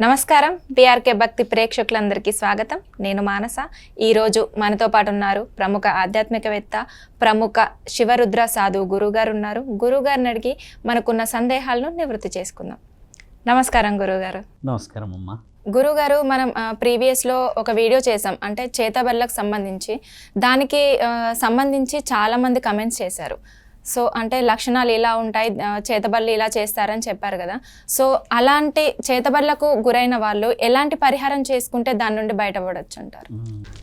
నమస్కారం బీఆర్కే భక్తి ప్రేక్షకులందరికీ స్వాగతం. నేను మానస. ఈరోజు మనతో పాటు ఉన్నారు ప్రముఖ ఆధ్యాత్మికవేత్త, ప్రముఖ శివరుద్ర సాధువు గురుగారు ఉన్నారు. గురుగారిని అడిగి మనకున్న సందేహాలను నివృత్తి చేసుకుందాం. నమస్కారం గురుగారు. నమస్కారం అమ్మా. గురుగారు, మనం ప్రీవియస్లో ఒక వీడియో చేసాం, అంటే చేతబడులకు దానికి సంబంధించి చాలామంది కమెంట్స్ చేశారు. సో అంటే లక్షణాలు ఇలా ఉంటాయి, చేతబడులు ఇలా చేస్తారని చెప్పారు కదా. సో అలాంటి చేతబడులకు గురైన వాళ్ళు ఎలాంటి పరిహారం చేసుకుంటే దాని నుండి బయటపడవచ్చు అంటారు?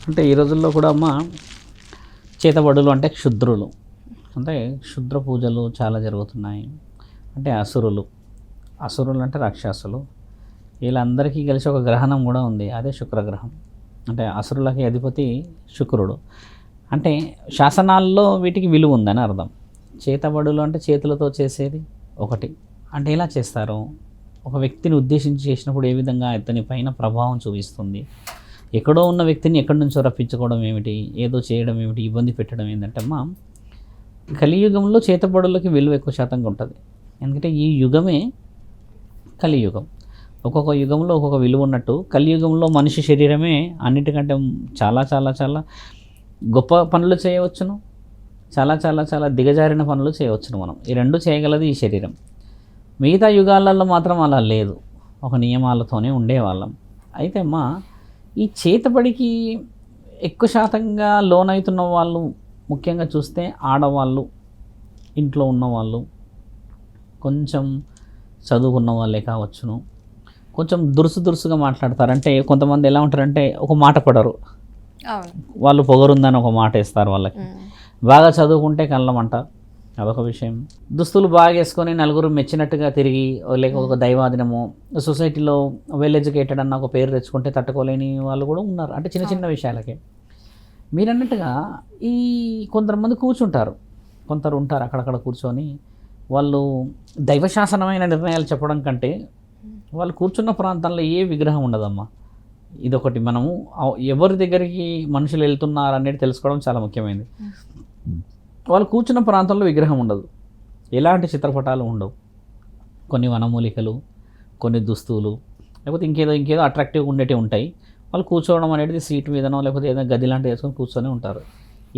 అంటే ఈ రోజుల్లో కూడా అమ్మ చేతబడులు అంటే క్షుద్రులు, అంటే క్షుద్ర పూజలు చాలా జరుగుతున్నాయి. అంటే అసురులు అంటే రాక్షసులు, వీళ్ళందరికీ కలిసి ఒక గ్రహణం కూడా ఉంది, అదే శుక్రగ్రహం. అంటే అసురులకి అధిపతి శుక్రుడు. అంటే శాసనాల్లో వీటికి విలువ ఉందని అర్థం. చేతబడులు అంటే చేతులతో చేసేది ఒకటి. అంటే ఎలా చేస్తారు? ఒక వ్యక్తిని ఉద్దేశించి చేసినప్పుడు ఏ విధంగా అతని పైన ప్రభావం చూపిస్తుంది, ఎక్కడో ఉన్న వ్యక్తిని ఎక్కడి నుంచో రప్పించుకోవడం ఏమిటి, ఏదో చేయడం ఏమిటి, ఇబ్బంది పెట్టడం ఏంటంటే అమ్మా, కలియుగంలో చేతబడులకి విలువ ఎక్కువ శాతంగా ఉంటుంది. ఎందుకంటే ఈ యుగమే కలియుగం. ఒక్కొక్క యుగంలో ఒక్కొక్క విలువ ఉన్నట్టు కలియుగంలో మనిషి శరీరమే అన్నిటికంటే చాలా చాలా చాలా గొప్ప పనులు చేయవచ్చును, చాలా చాలా చాలా దిగజారిన పనులు చేయవచ్చును. మనం ఈ రెండు చేయగలది ఈ శరీరం. మిగతా యుగాలలో మాత్రం అలా లేదు, ఒక నియమాలతోనే ఉండేవాళ్ళం. అయితే అమ్మా, ఈ చేతబడికి ఎక్కువ శాతంగా లోనవుతున్న వాళ్ళు ముఖ్యంగా చూస్తే ఆడవాళ్ళు, ఇంట్లో ఉన్నవాళ్ళు, కొంచెం చదువుకున్న వాళ్ళే కావచ్చును, కొంచెం దురుసుగా మాట్లాడతారు. అంటే కొంతమంది ఎలా ఉంటారంటే ఒక మాట పడరు, వాళ్ళు పొగరుందని ఒక మాట వేస్తారు వాళ్ళకి. బాగా చదువుకుంటే కళ్ళమంట, అదొక విషయం. దుస్తులు బాగా వేసుకొని నలుగురు మెచ్చినట్టుగా తిరిగి, లేక ఒక దైవాదినము, సొసైటీలో వెల్ ఎడ్యుకేటెడ్ అన్న ఒక పేరు తెచ్చుకుంటే తట్టుకోలేని వాళ్ళు కూడా ఉన్నారు. అంటే చిన్న చిన్న విషయాలకే. మీరు అన్నట్టుగా ఈ కొంతమంది కూర్చుంటారు, కొందరు ఉంటారు అక్కడక్కడ కూర్చొని, వాళ్ళు దైవశాసనమైన నిర్ణయాలు చెప్పడం కంటే వాళ్ళు కూర్చున్న ప్రాంతంలో ఏ విగ్రహం ఉండదమ్మా. ఇదొకటి. మనము ఎవరి దగ్గరికి మనుషులు వెళ్తున్నారు అనేది తెలుసుకోవడం చాలా ముఖ్యమైనది. వాళ్ళు కూర్చున్న ప్రాంతంలో విగ్రహం ఉండదు, ఎలాంటి చిత్రపటాలు ఉండవు, కొన్ని వనమూలికలు, కొన్ని దుస్తులు, లేకపోతే ఇంకేదో అట్రాక్టివ్గా ఉండేవి ఉంటాయి. వాళ్ళు కూర్చోవడం అనేది సీట్ మీదనో లేకపోతే ఏదైనా గది లాంటివి వేసుకొని కూర్చొని ఉంటారు.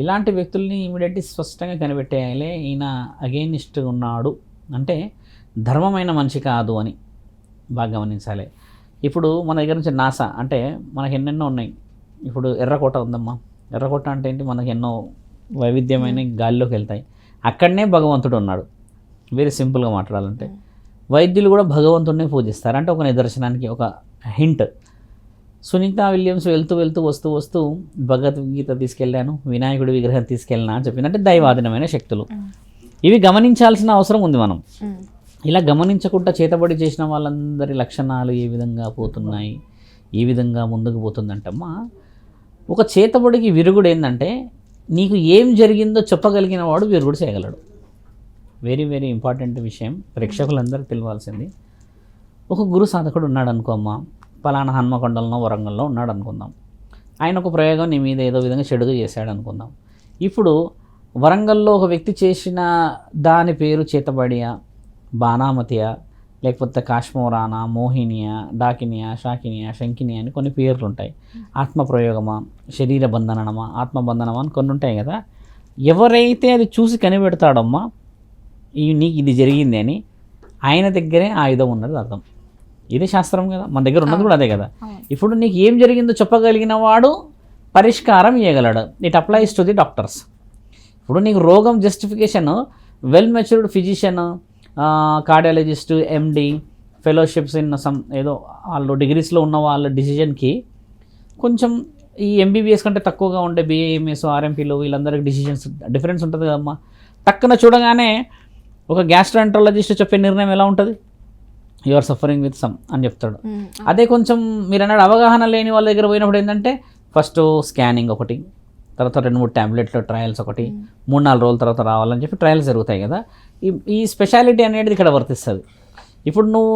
ఇలాంటి వ్యక్తుల్ని ఇమీడియట్లీ స్పష్టంగా కనిపెట్టేయాలి, ఈయన అగెయినిస్ట్ ఉన్నాడు, అంటే ధర్మమైన మనిషి కాదు అని బాగా గమనించాలి. ఇప్పుడు మన దగ్గర నుంచి నాసా అంటే మనకు ఎన్నెన్నో ఉన్నాయి. ఇప్పుడు ఎర్రకోట ఉందమ్మా. ఎర్రకోట అంటే ఏంటి? మనకు ఎన్నో వైవిధ్యమైన గాలిలోకి వెళ్తాయి. అక్కడనే భగవంతుడు ఉన్నాడు. వెరీ సింపుల్గా మాట్లాడాలంటే వైద్యులు కూడా భగవంతుడిని పూజిస్తారు. అంటే ఒక నిదర్శనానికి ఒక హింట్. సునీత విలియమ్స్ వెళ్తూ వస్తూ భగవద్గీత తీసుకెళ్ళాను, వినాయకుడి విగ్రహం తీసుకెళ్ళినా అని చెప్పింది. అంటే దైవాధీనమైన శక్తులు. ఇవి గమనించాల్సిన అవసరం ఉంది మనం. ఇలా గమనించకుండా చేతబడి చేసిన వాళ్ళందరి లక్షణాలు ఏ విధంగా పోతున్నాయి, ఏ విధంగా ముందుకు పోతుందంటమ్మా, ఒక చేతబడికి విరుగుడు ఏంటంటే నీకు ఏం జరిగిందో చెప్పగలిగిన వాడు విరుగుడు చేయగలడు. వెరీ వెరీ ఇంపార్టెంట్ విషయం, ప్రేక్షకులందరికీ తెలియాల్సింది. ఒక గురు సాధకుడు ఉన్నాడు అనుకో అమ్మ, పలానా హన్మకొండలో వరంగల్లో ఉన్నాడు అనుకుందాం. ఆయన ఒక ప్రయోగం నీ మీద ఏదో విధంగా చెడుగా చేశాడు అనుకుందాం. ఇప్పుడు వరంగల్లో ఒక వ్యక్తి చేసిన దాని పేరు చేతబడియా, బాణామతియా, లేకపోతే కాశ్మోరానా, మోహినియా, డాకినియా, షాకినియా, శంకినియా అని కొన్ని పేర్లు ఉంటాయి. ఆత్మప్రయోగమా, శరీర బంధనమా, ఆత్మబంధనమా అని కొన్ని ఉంటాయి కదా. ఎవరైతే అది చూసి కనిపెడతాడమ్మా నీకు ఇది జరిగింది అని, ఆయన దగ్గరే ఆయుధం ఉన్నది అర్థం. ఇదే శాస్త్రం కదా, మన దగ్గర ఉన్నది కూడా అదే కదా. ఇప్పుడు నీకు ఏం జరిగిందో చెప్పగలిగిన వాడు పరిష్కారం ఇవ్వగలడు. It applies to the doctors. ఇప్పుడు నీకు రోగం justification well matured physician, cardiologist, MD, fellowships in some ఏదో వాళ్ళు డిగ్రీస్లో ఉన్న వాళ్ళ డిసిజన్కి కొంచెం ఈ ఎంబీబీఎస్ కంటే తక్కువగా ఉండే బీఏఎంఎస్, ఆర్ఎంపీలు వీళ్ళందరికీ డిసిజన్స్ డిఫరెన్స్ ఉంటుంది కదమ్మా. టక్కున చూడగానే ఒక గ్యాస్ట్రాంట్రాలజిస్ట్ చెప్పే నిర్ణయం ఎలా ఉంటుంది? You are suffering with some అని చెప్తాడు. అదే కొంచెం మీరు అన్నాడు అవగాహన లేని వాళ్ళ దగ్గర పోయినప్పుడు ఏంటంటే ఫస్ట్ స్కానింగ్ ఒకటి, తర్వాత 2-3 ట్యాబ్లెట్లు ట్రయల్స్ ఒకటి, 3-4 రోజుల తర్వాత రావాలని చెప్పి ట్రయల్స్ జరుగుతాయి కదా. ఈ స్పెషాలిటీ అనేది ఇక్కడ వర్తిస్తుంది. ఇప్పుడు నువ్వు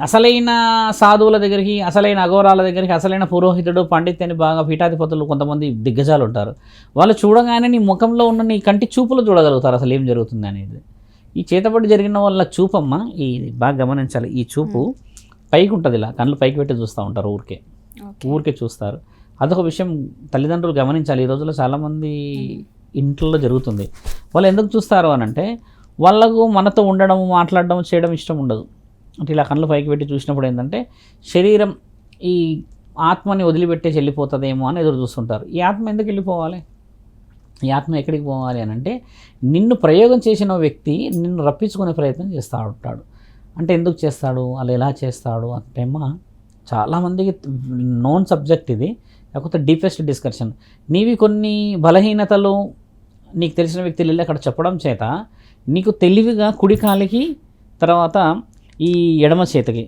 అసలైన సాధువుల దగ్గరికి, అసలైన అఘోరాల దగ్గరికి, అసలైన పురోహితుడు, పండితుని బాగా పీఠాధిపతులు కొంతమంది దిగ్గజాలు ఉంటారు. వాళ్ళు చూడగానే నీ ముఖంలో ఉన్న నీ కంటి చూపులు చూడగలుగుతారు అసలు ఏం జరుగుతుంది అనేది. ఈ చేతబడి జరిగిన వాళ్ళ చూపమ్మ, ఈ బాగా గమనించాలి. ఈ చూపు పైకి ఉంటుంది, ఇలా కళ్ళు పైకి పెట్టి చూస్తూ ఉంటారు, ఊరికే చూస్తారు. అదొక విషయం తల్లిదండ్రులు గమనించాలి. ఈ రోజుల్లో చాలామంది ఇంట్లో జరుగుతుంది. వాళ్ళు ఎందుకు చూస్తారు అని అంటే వాళ్ళకు మనతో ఉండడం, మాట్లాడడం, చేయడం ఇష్టం ఉండదు. అంటే ఇలా కళ్ళు పైకి పెట్టి చూసినప్పుడు ఏంటంటే శరీరం ఈ ఆత్మని వదిలిపెట్టేసి వెళ్ళిపోతుందేమో అని ఎదురు చూస్తుంటారు. ఈ ఆత్మ ఎందుకు వెళ్ళిపోవాలి? ఈ ఆత్మ ఎక్కడికి పోవాలి అని అంటే నిన్ను ప్రయోగం చేసిన వ్యక్తి నిన్ను రప్పించుకునే ప్రయత్నం చేస్తూ ఉంటాడు. అంటే ఎందుకు చేస్తాడు, అలా ఎలా చేస్తాడు అంటే చాలామందికి నోన్ సబ్జెక్ట్ ఇది, కాకపోతే డీపెస్ట్ డిస్కషన్. నీవి కొన్ని బలహీనతలు నీకు తెలిసిన వ్యక్తులు వెళ్ళి అక్కడ చెప్పడం చేత నీకు తెలివిగా కుడి కాలికి తర్వాత ఈ ఎడమ చేతికి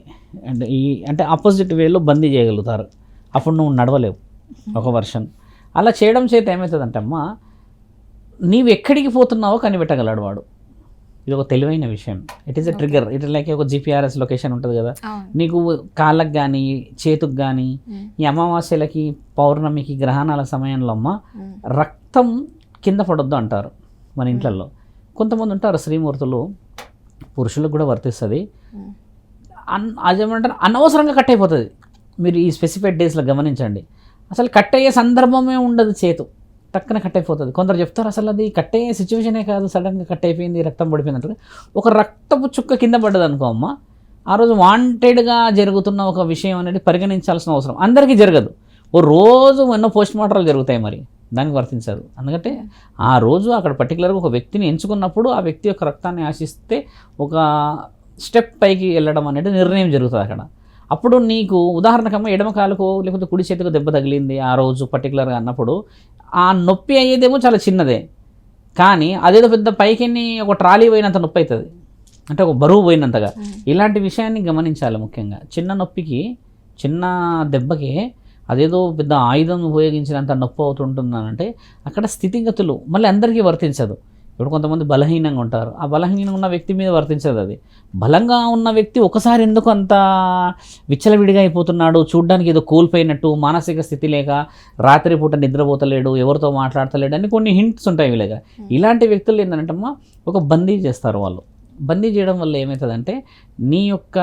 అంటే ఆపోజిట్ వేలో బందీ చేయగలుగుతారు. అప్పుడు నువ్వు నడవలేవు, ఒక వర్షన్. అలా చేయడం చేత ఏమవుతుందంటే నీవు ఎక్కడికి పోతున్నావో కనిపెట్టగలడు వాడు. ఇది ఒక తెలివైన విషయం. It is a trigger. It like ఒక GPS లొకేషన్ ఉంటుంది కదా, నీకు కాళ్ళకు కానీ చేతుకు కానీ ఈ అమావాస్యలకి పౌర్ణమికి గ్రహణాల సమయంలో రక్తం కింద పడొద్దు అంటారు మన ఇంట్లలో. కొంతమంది ఉంటారు శ్రీమూర్తులు, పురుషులకు కూడా వర్తిస్తుంది. అదేమంటారు అనవసరంగా కట్ అయిపోతుంది. మీరు ఈ స్పెసిఫైడ్ డేస్లో గమనించండి, అసలు కట్ అయ్యే సందర్భమే ఉండదు, చేతు టక్కున కట్ అయిపోతుంది. కొందరు చెప్తారు అసలు అది కట్ అయ్యే సిచ్యువేషనే కాదు, సడన్గా కట్ అయిపోయింది, రక్తం పడిపోయింది అంటారు. ఒక రక్తపు చుక్క కింద పడ్డది అనుకో అమ్మ, ఆ రోజు వాంటెడ్గా జరుగుతున్న ఒక విషయం అనేది పరిగణించాల్సిన అవసరం అందరికీ జరగదు. ఓ రోజు ఎన్నో పోస్ట్ మార్టంలు జరుగుతాయి, మరి దానికి వర్తించదు. ఎందుకంటే ఆ రోజు అక్కడ పర్టికులర్గా ఒక వ్యక్తిని ఎంచుకున్నప్పుడు ఆ వ్యక్తి యొక్క రక్తాన్ని ఆశిస్తే ఒక స్టెప్ పైకి వెళ్ళడం అనేది నిర్ణయం జరుగుతుంది అక్కడ. అప్పుడు నీకు ఉదాహరణకమ్మ ఎడమ కాలుకో లేకపోతే కుడి చేతికో దెబ్బ తగిలింది ఆ రోజు పర్టికులర్గా అన్నప్పుడు ఆ నొప్పి అయ్యేదేమో చాలా చిన్నదే, కానీ అదేదో పెద్ద పైకి ఒక ట్రాలీ పోయినంత నొప్పి అవుతుంది, అంటే ఒక బరువు పోయినంతగా. ఇలాంటి విషయాన్ని గమనించాలి ముఖ్యంగా. చిన్న నొప్పికి, చిన్న దెబ్బకి అదేదో పెద్ద ఆయుధం ఉపయోగించినంత నొప్పి అవుతుంటుందనంటే అక్కడ స్థితిగతులు మళ్ళీ అందరికీ వర్తించదు. ఇప్పుడు కొంతమంది బలహీనంగా ఉంటారు, ఆ బలహీనంగా ఉన్న వ్యక్తి మీద వర్తించదు అది. బలంగా ఉన్న వ్యక్తి ఒకసారి ఎందుకు అంత విచ్చలవిడిగా అయిపోతున్నాడు, చూడ్డానికి ఏదో కోల్పోయినట్టు, మానసిక స్థితి లేక రాత్రిపూట నిద్రపోతలేడు, ఎవరితో మాట్లాడతలేడు అని కొన్ని హింట్స్ ఉంటాయి వీళ్ళగా. ఇలాంటి వ్యక్తులు ఏంటంటమ్మా ఒక బందీ చేస్తారు వాళ్ళు. బందీ చేయడం వల్ల ఏమవుతుందంటే నీ యొక్క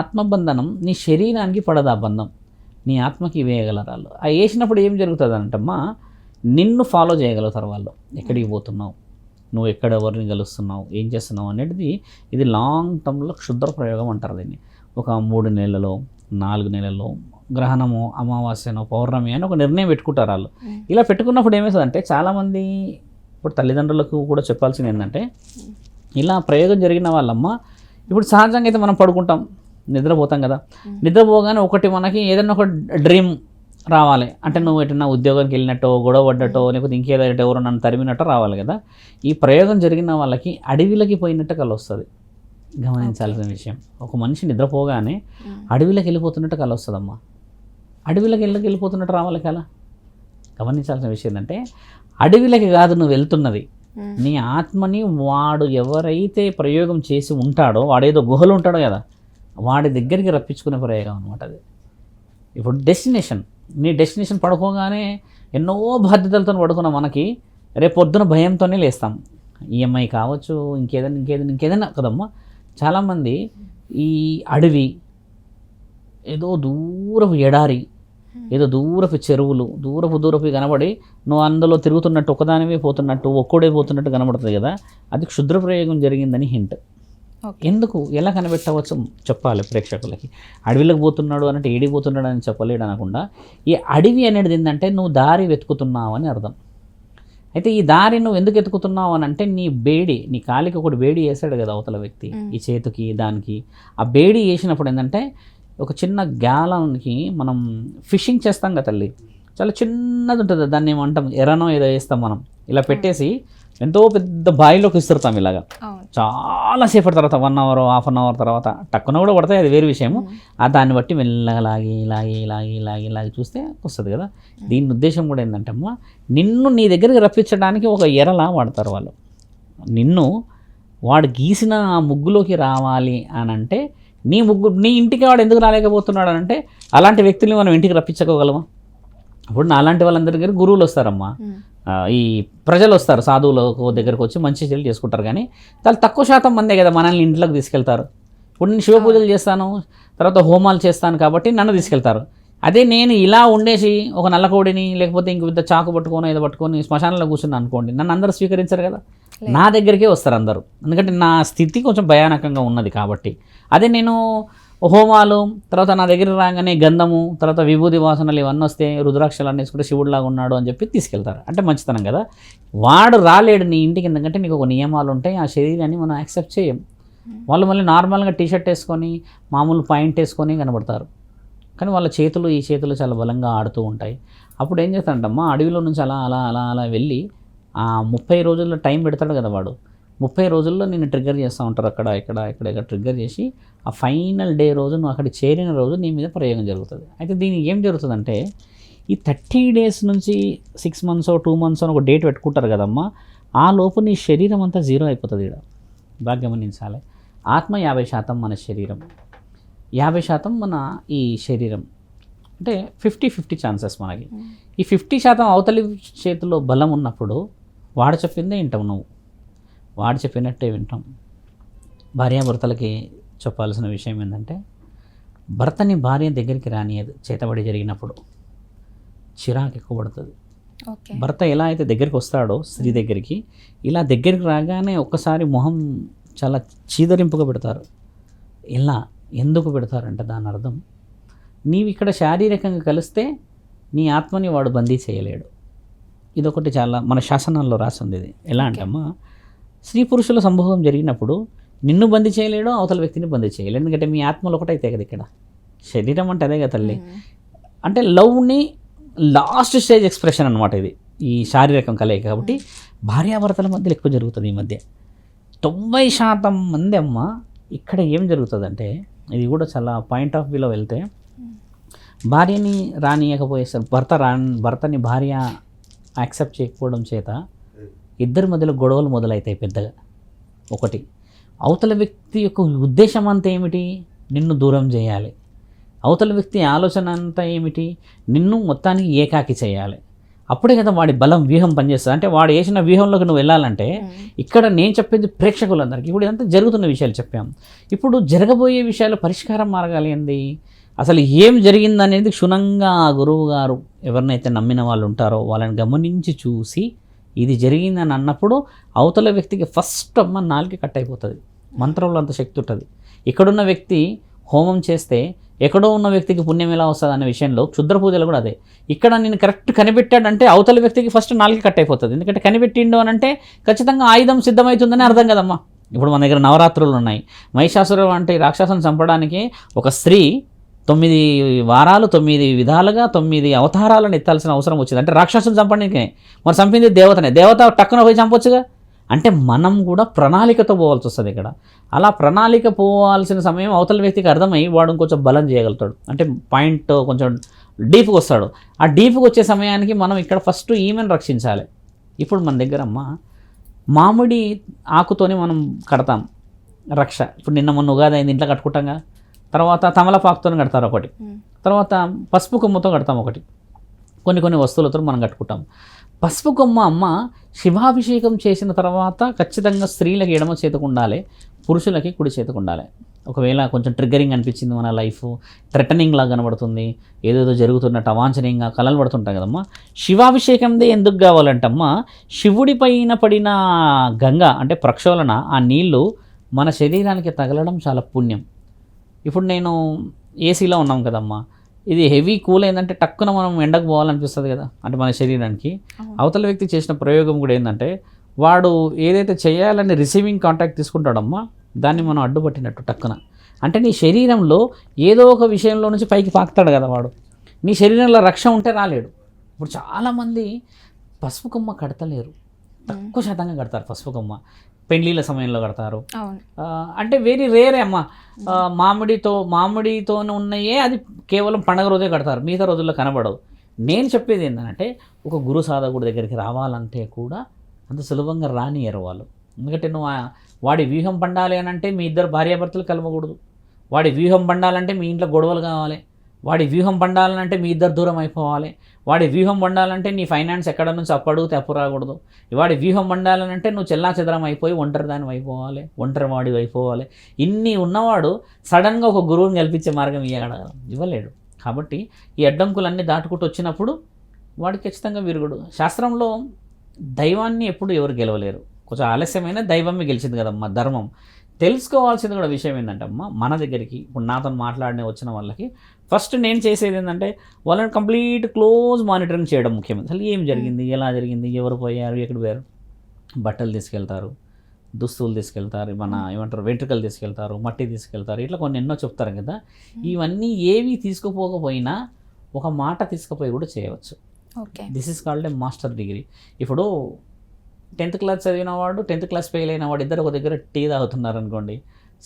ఆత్మబంధనం నీ శరీరానికి పడదు, ఆ బంధం నీ ఆత్మకి వేయగలరు వాళ్ళు. ఆ వేసినప్పుడు ఏం జరుగుతుంది అంటమ్మా నిన్ను ఫాలో చేయగలుగుతారు వాళ్ళు. ఎక్కడికి పోతున్నావు, నువ్వు ఎక్కడ ఎవరిని కలుస్తున్నావు, ఏం చేస్తున్నావు అనేది ఇది లాంగ్ టర్మ్లో క్షుద్ర ప్రయోగం అంటారు దీన్ని. ఒక 3 నెలలో 4 నెలల్లో గ్రహణము, అమావాస్యనో, పౌర్ణమి అని ఒక నిర్ణయం పెట్టుకుంటారు వాళ్ళు. ఇలా పెట్టుకున్నప్పుడు ఏమవుతుందంటే చాలామంది ఇప్పుడు తల్లిదండ్రులకు కూడా చెప్పాల్సింది ఏంటంటే ఇలా ప్రయోగం జరిగిన వాళ్ళమ్మ ఇప్పుడు సహజంగా అయితే మనం పడుకుంటాం, నిద్రపోతాం కదా, నిద్రపోగానే ఒకటి మనకి ఏదైనా ఒక డ్రీమ్ రావాలి. అంటే నువ్వు ఎటన్నా ఉద్యోగానికి వెళ్ళినట్టో, గొడవ పడ్డట్టో, లేకపోతే ఇంకేదో ఎవరో నన్ను తరిమినట్టో రావాలి కదా. ఈ ప్రయోగం జరిగిన వాళ్ళకి అడవిలోకి పోయినట్టు కల వస్తుంది. గమనించాల్సిన విషయం, ఒక మనిషి నిద్రపోగానే అడవిలోకి వెళ్ళిపోతున్నట్టు కల వస్తుందమ్మా. అడవిలోకి వెళ్ళిపోతున్నట్టు రావాలి కల. గమనించాల్సిన విషయం ఏంటంటే అడవిలోకి కాదు నువ్వు వెళ్తున్నది, నీ ఆత్మని వాడు ఎవరైతే ప్రయోగం చేసి ఉంటాడో, వాడేదో గుహలు ఉంటాడో కదా, వాడి దగ్గరికి రప్పించుకునే ప్రయోగం అనమాట అది. ఇప్పుడు డెస్టినేషన్, నీ డెస్టినేషన్ పడుకోగానే ఎన్నో బాధ్యతలతో పడుకున్న మనకి రేపు పొద్దున భయంతోనే లేస్తాం. ఈఎంఐ కావచ్చు, ఇంకేదైనా కదమ్మా. చాలామంది ఈ అడవి, ఏదో దూరపు ఎడారి, ఏదో దూరపు చెరువులు, దూరపు కనబడి నువ్వు అందులో తిరుగుతున్నట్టు, ఒకదానివే పోతున్నట్టు, ఒక్కడే పోతున్నట్టు కనబడుతుంది కదా, అది క్షుద్ర ప్రయోగం జరిగిందని హింట్. ఎందుకు, ఎలా కనిపెట్టవచ్చు చెప్పాలి ప్రేక్షకులకి. అడవిలోకి పోతున్నాడు అంటే ఏడికి పోతున్నాడు అని చెప్పలేడు అనకుండా, ఈ అడవి అనేది ఏంటంటే నువ్వు దారి వెతుకుతున్నావు అని అర్థం. అయితే ఈ దారి నువ్వు ఎందుకు వెతుకుతున్నావు అని అంటే నీ బేడి, నీ కాలికి ఒకటి బేడి వేసాడు కదా అవతల వ్యక్తి, ఈ చేతికి దానికి. ఆ బేడి వేసినప్పుడు ఏంటంటే ఒక చిన్న గ్యాలన్కి మనం ఫిషింగ్ చేస్తాం కదా తల్లి, చాలా చిన్నది ఉంటుంది, దాన్ని ఏమంటాం ఎర్రనో ఏదో వేస్తాం మనం, ఇలా పెట్టేసి ఎంతో పెద్ద బావిలోకి ఇస్తాం ఇలాగా. చాలా సేపటి తర్వాత 1 అవర్, హాఫ్ అన్ అవర్ తర్వాత టక్కున కూడా పడతాయి, అది వేరే విషయము. ఆ దాన్ని బట్టి మెల్లగా లాగి చూస్తే వస్తుంది కదా. దీని ఉద్దేశం కూడా ఏంటంటే అమ్మ నిన్ను నీ దగ్గరికి రప్పించడానికి ఒక ఎరలా వాడతారు వాళ్ళు. నిన్ను వాడు గీసిన ఆ ముగ్గులోకి రావాలి అని అంటే నీ ఇంటికి వాడు ఎందుకు రాలేకపోతున్నాడు అని అంటే అలాంటి వ్యక్తుల్ని మనం ఇంటికి రప్పించుకోగలమా? ఇప్పుడు నాలాంటి వాళ్ళందరి దగ్గర గురువులు వస్తారమ్మా, ఈ ప్రజలు వస్తారు, సాధువుల దగ్గరకు వచ్చి మంచి చెల్లి చేసుకుంటారు. కానీ చాలా తక్కువ శాతం మందే కదా మనల్ని ఇంట్లోకి తీసుకెళ్తారు. ఇప్పుడు నేను శివ పూజలు చేస్తాను, తర్వాత హోమాలు చేస్తాను కాబట్టి నన్ను తీసుకెళ్తారు. అదే నేను ఇలా ఉండేసి ఒక నల్లకోడిని లేకపోతే ఇంక పెద్ద చాకు పట్టుకొని ఏదో పట్టుకొని శ్మశానంలో కూర్చున్నాను అనుకోండి, నన్ను అందరూ స్వీకరించరు కదా, నా దగ్గరికే వస్తారు అందరూ. ఎందుకంటే నా స్థితి కొంచెం భయానకంగా ఉన్నది కాబట్టి. అదే నేను హోమాలు తర్వాత నా దగ్గర రాగానే గంధము తర్వాత విభూతి వాసనలు ఇవన్నీ వస్తే రుద్రాక్షలు అన్నీ వేసుకుంటే శివుడిలాగా ఉన్నాడు అని చెప్పి తీసుకెళ్తారు. అంటే మంచితనం కదా. వాడు రాలేడు నీ ఇంటికి, ఎందుకంటే నీకు ఒక నియమాలు ఉంటాయి, ఆ శరీరాన్ని మనం యాక్సెప్ట్ చేయం. వాళ్ళు మళ్ళీ నార్మల్గా టీషర్ట్ వేసుకొని మామూలు పాయింట్ వేసుకొని కనబడతారు, కానీ వాళ్ళ చేతులు ఈ చేతులు చాలా బలంగా ఆడుతూ ఉంటాయి. అప్పుడు ఏం చేస్తాడంటమ్మా, అడవిలో నుంచి అలా అలా అలా అలా వెళ్ళి ఆ 30 రోజుల్లో టైం పెడతాడు కదా వాడు, 30 రోజుల్లో నేను ట్రిగ్గర్ చేస్తూ ఉంటారు. అక్కడ ఇక్కడ ట్రిగ్గర్ చేసి ఆ ఫైనల్ డే రోజు నువ్వు అక్కడికి చేరిన రోజు నీ మీద ప్రయోగం జరుగుతుంది. అయితే దీనికి ఏం జరుగుతుందంటే ఈ 30 days నుంచి 6 months 2 months అని ఒక డేట్ పెట్టుకుంటారు కదమ్మా, ఆ లోపు నీ శరీరం అంతా జీరో అయిపోతుంది. ఇక్కడ బాగా గమనించాలి. ఆత్మ 50% మన శరీరం, 50% మన ఈ శరీరం. అంటే 50-50 ఛాన్సెస్ మనకి. ఈ 50% అవతలి చేతిలో బలం ఉన్నప్పుడు వాడు చెప్పిందే వింటాం, నువ్వు వాడు చెప్పినట్టే వింటాం. భార్యాభర్తలకి చెప్పాల్సిన విషయం ఏంటంటే, భర్తని భార్య దగ్గరికి రానియదు చేతబడి జరిగినప్పుడు, చిరాకు ఎక్కువ పడుతుంది. భర్త ఎలా అయితే దగ్గరికి వస్తాడో స్త్రీ దగ్గరికి, ఇలా దగ్గరికి రాగానే ఒక్కసారి మొహం చాలా చీదరింపుగా పెడతారు. ఇలా ఎందుకు పెడతారంటే దాని అర్థం, నీవు ఇక్కడ శారీరకంగా కలిస్తే నీ ఆత్మని వాడు బందీ చేయలేడు. ఇదొకటి చాలా మన శాసనాల్లో రాసింది. ఇది ఎలా అంటే అమ్మా, స్త్రీ పురుషుల సంభోగం జరిగినప్పుడు నిన్ను బందీ చేయలేడు, అవతల వ్యక్తిని బందీ చేయలేడు. ఎందుకంటే మీ ఆత్మలు ఒకటైతే కదా ఇక్కడ. శరీరం అంటే అదే కదా తల్లి. అంటే లవ్ని లాస్ట్ స్టేజ్ ఎక్స్ప్రెషన్ అనమాట ఇది, ఈ శారీరకం కలయిక. కాబట్టి భార్యాభర్తల మధ్యలో ఎక్కువ జరుగుతుంది ఈ మధ్య. 90% మంది అమ్మ ఇక్కడ ఏం జరుగుతుందంటే, ఇది కూడా చాలా పాయింట్ ఆఫ్ వ్యూలో వెళ్తే, భార్యని రానియకపోయేసరికి భర్తని భార్య యాక్సెప్ట్ చేయకపోవడం చేత ఇద్దరి మధ్యలో గొడవలు మొదలవుతాయి పెద్దగా. ఒకటి, అవతల వ్యక్తి యొక్క ఉద్దేశం అంతా ఏమిటి, నిన్ను దూరం చేయాలి. అవతల వ్యక్తి ఆలోచన అంతా ఏమిటి, నిన్ను మొత్తానికి ఏకాకి చేయాలి. అప్పుడే కదా వాడి బలం వ్యూహం పనిచేస్తుంది. అంటే వాడు వేసిన వ్యూహంలోకి నువ్వు వెళ్ళాలంటే, ఇక్కడ నేను చెప్పింది ప్రేక్షకులందరికీ ఇప్పుడు ఇదంతా జరుగుతున్న విషయాలు చెప్పాం. ఇప్పుడు జరగబోయే విషయాలు పరిష్కారం మార్గాలు ఏంది, అసలు ఏం జరిగిందనేది క్షుణ్ణంగా ఆ గురువు గారు ఎవరినైతే నమ్మిన వాళ్ళు ఉంటారో వాళ్ళని గమనించి చూసి ఇది జరిగిందని అన్నప్పుడు అవతల వ్యక్తికి ఫస్ట్ అమ్మ నాలుగు కట్ అయిపోతుంది. మంత్రంలో అంత శక్తి ఉంటుంది. ఇక్కడున్న వ్యక్తి హోమం చేస్తే ఎక్కడో ఉన్న వ్యక్తికి పుణ్యం ఎలా వస్తుంది అనే విషయంలో క్షుద్ర పూజలు కూడా అదే. ఇక్కడ నేను కరెక్ట్ కనిపెట్టాడంటే అవతల వ్యక్తికి ఫస్ట్ నాలుగు కట్ అయిపోతుంది. ఎందుకంటే కనిపెట్టిండు అని అంటే ఖచ్చితంగా ఆయుధం సిద్ధమవుతుందని అర్థం కదమ్మా. ఇప్పుడు మన దగ్గర నవరాత్రులు ఉన్నాయి. మహిషాసురం అంటే రాక్షసుని చంపడానికి ఒక స్త్రీ 9 వారాలు 9 విధాలుగా 9 అవతారాలను ఎత్తాల్సిన అవసరం వచ్చింది. అంటే రాక్షసుని చంపడానికే. మరి చంపింది దేవతనే. దేవత టక్కున పోయి చంపొచ్చుగా. అంటే మనం కూడా ప్రణాళికతో పోవాల్సి వస్తుంది ఇక్కడ. అలా ప్రణాళిక పోవాల్సిన సమయం అవతల వ్యక్తికి అర్థమై వాడు కొంచెం బలం చేయగలుగుతాడు. అంటే పాయింట్ కొంచెం డీప్కి వస్తాడు. ఆ డీప్కి వచ్చే సమయానికి మనం ఇక్కడ ఫస్ట్ ఈమెను రక్షించాలి. ఇప్పుడు మన దగ్గర అమ్మ మామిడి ఆకుతోని మనం కడతాం రక్ష. ఇప్పుడు నిన్న మొన్న ఉగాది అయింది, ఇంట్లో కట్టుకుంటాంగా. తర్వాత తమలపాకుతో కడతారు ఒకటి, తర్వాత పసుపు కొమ్మతో కడతాం ఒకటి. కొన్ని వస్తువులతో మనం కట్టుకుంటాం. పసుపు కొమ్మ అమ్మ శివాభిషేకం చేసిన తర్వాత ఖచ్చితంగా స్త్రీలకి ఎడమ చేతికి ఉండాలి, పురుషులకి కుడి చేతికి ఉండాలి. ఒకవేళ కొంచెం ట్రిగ్గరింగ్ అనిపించింది, మన లైఫ్ థ్రెటనింగ్ లాగా కనబడుతుంది, ఏదేదో జరుగుతున్నట్టు అవాంఛనీయంగా కలలు పడుతుంటాయి కదమ్మా. శివాభిషేకందే ఎందుకు కావాలంటమ్మా, శివుడి పైన పడిన గంగ అంటే ప్రక్షాళన, ఆ నీళ్లు మన శరీరానికి తగలడం చాలా పుణ్యం. ఇప్పుడు నేను ఏసీలో ఉన్నాం కదమ్మా, ఇది హెవీ కూల్ ఏంటంటే టక్కున మనం ఎండకు పోవాలనిపిస్తుంది కదా, అంటే మన శరీరానికి. అవతల వ్యక్తి చేసిన ప్రయోగం కూడా ఏంటంటే, వాడు ఏదైతే చేయాలని రిసీవింగ్ కాంటాక్ట్ తీసుకుంటాడమ్మా, దాన్ని మనం అడ్డుపట్టినట్టు టక్కున. అంటే నీ శరీరంలో ఏదో ఒక విషయంలో నుంచి పైకి పాకుతాడు కదా వాడు. నీ శరీరంలో రక్ష ఉంటే రాలేడు. ఇప్పుడు చాలామంది పసుపు కొమ్మ కడతలేరు, తక్కువ శాతంగా కడతారు పసుపు కొమ్మ. పెండ్లీల సమయంలో కడతారు. అంటే వెరీ రేరే అమ్మ. మామిడితో ఉన్నాయే అది కేవలం పండగ రోజే కడతారు, మిగతా రోజుల్లో కనబడవు. నేను చెప్పేది ఏంటంటే, ఒక గురు సాధకుడి దగ్గరికి రావాలంటే కూడా అంత సులభంగా రానియరు వాళ్ళు. ఎందుకంటే నువ్వు వాడి వ్యూహం పండాలి అని అంటే మీ ఇద్దరు భార్యాభర్తలు కలవకూడదు. వాడి వ్యూహం పండాలంటే మీ ఇంట్లో గొడవలు కావాలి. వాడి వ్యూహం పండాలంటే మీ ఇద్దరు దూరం అయిపోవాలి, వాడి వ్యూహం పండాలంటే నీ ఫైనాన్స్ ఎక్కడ నుంచి అప్పడుగుతే అప్పు రాకూడదు, వాడి వ్యూహం పండాలంటే నువ్వు చెల్లాచెదరం అయిపోయి ఒంటరిదాని అయిపోవాలి, ఒంటరి వాడి అయిపోవాలి. ఇన్ని ఉన్నవాడు సడన్గా ఒక గురువుని కల్పించే మార్గం ఇవ్వలేడు. కాబట్టి ఈ అడ్డంకులన్నీ దాటుకుంటూ వచ్చినప్పుడు వాడికి ఖచ్చితంగా విరుగుడు. శాస్త్రంలో దైవాన్ని ఎప్పుడు ఎవరు గెలవలేరు, కొంచెం ఆలస్యమైన దైవమే గెలిచింది కదమ్మా. ధర్మం తెలుసుకోవాల్సింది కూడా విషయం ఏంటంటే అమ్మ, మన దగ్గరికి ఇప్పుడు నాతో మాట్లాడిన వచ్చిన వాళ్ళకి ఫస్ట్ నేను చేసేది ఏంటంటే వాళ్ళని కంప్లీట్ క్లోజ్ మానిటరింగ్ చేయడం ముఖ్యం. అసలు ఏం జరిగింది, ఎలా జరిగింది, ఎవరు పోయారు, ఎక్కడ పోయారు. బట్టలు తీసుకెళ్తారు, దుస్తువులు తీసుకెళ్తారు, మన ఏమంటారు వెంట్రుకలు తీసుకెళ్తారు, మట్టి తీసుకెళ్తారు, ఇట్లా కొన్ని ఎన్నో చెప్తారు కదా. ఇవన్నీ ఏవి తీసుకుపోకపోయినా ఒక మాట తీసుకుపోయి కూడా చేయవచ్చు. This is called a master degree. ఇప్పుడు 10th క్లాస్ చదివిన వాడు 10th క్లాస్ ఫెయిల్ అయిన వాడు ఇద్దరు ఒక దగ్గర టీ తాగుతున్నారు అనుకోండి,